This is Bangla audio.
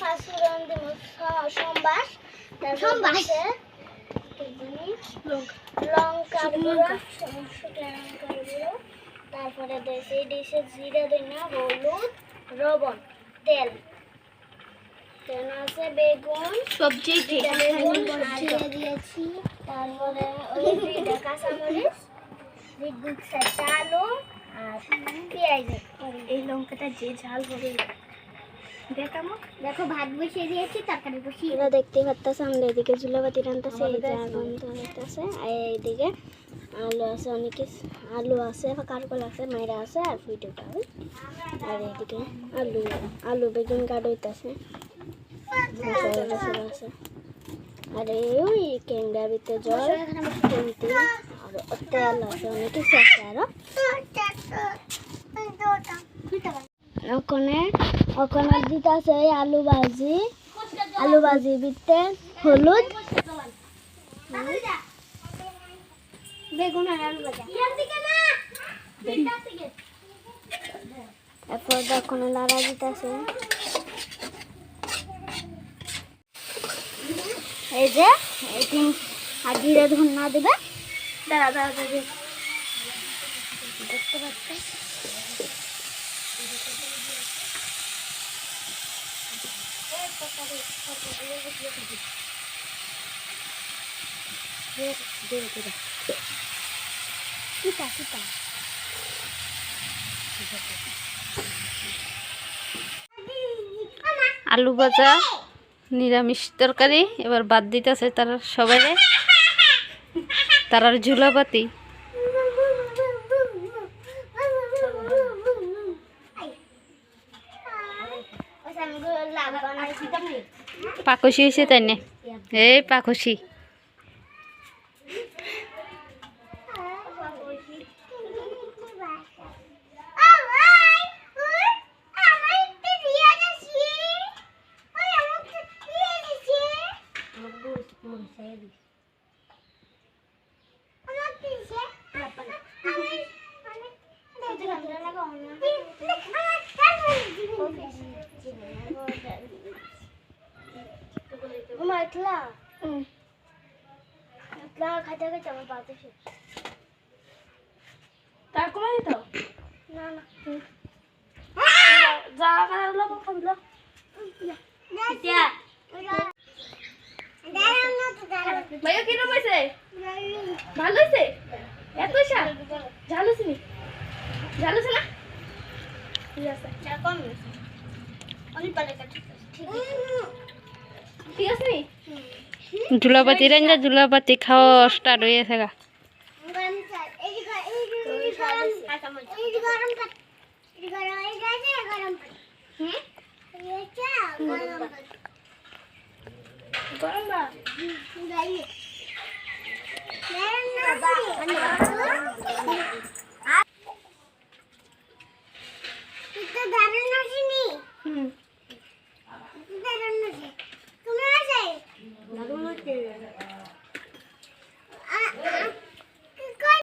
ফার্স্ট ফোড়ন দিব সোমবার, সোমবার লঙ্কা গুঁড়ো, শুকনো লঙ্কার গুঁড়ো, তারপরে দেশি ডিশে জিরা ধনিয়া হলুদ লবণ তেল তেল আছে বেগুন সবজি বেগুন দিয়ে দিয়েছি, তারপরে ওই দুইটা কাঁচামরিচ বিদ্যুৎ আলু আর পেঁয়াজ। এই লঙ্কাটা যে ঝাল হবে দেখো ভাত বসিয়ে দিয়েছি তরকারি বসিয়ে এরা দেখতে পাচ্ছ আমরা এদিকে ঝুলাবাতি রান্তাছে এই যে আগুন ধরাইতেছে আর এইদিকে আলু আছে অনেক আলু আছে কারকল আছে মাইরা আছে আর ফুইটোটা আর এইদিকে আলু আলু বেগুন কাট হইতেছে আছে আর ওই কেন্দ্রের ভিতরে জল কিনতে আর তেল আছে অনেক কিছু আছে আরো ওখানে ওখানে দিতে আছে আলু ভাজি ভিতরে হলুদ বেগুন আর আলু ভাজা এরপর ওখানে লাড়া দিতে আছে এই যে আর জিরে ধনিয়া দেবে দাঁড়া দেখতে পাচ্ছি আলু ভাজা নিরামিষ তরকারি এবার বাদ দিতেছে তারা সবাই তারার ঝুলাবাতি পাকসি হয়েছে তাই না এই পাকসি খাইতে খাইতে আমার বাতে শেষ তার কোন দিত না যা কারলো কমলো ভাইয়া কি রকম হয়েছে ভালো হয়েছে এত ঝাল হয়েছে নি ঝাল হয়েছে না ঠিক আছে কম অনেক পালে ঠিক আছে নি ঝুলাপাতি রান্না ঝুলাপাতি খাওয়া স্টার্ট হয়ে গেছে গরম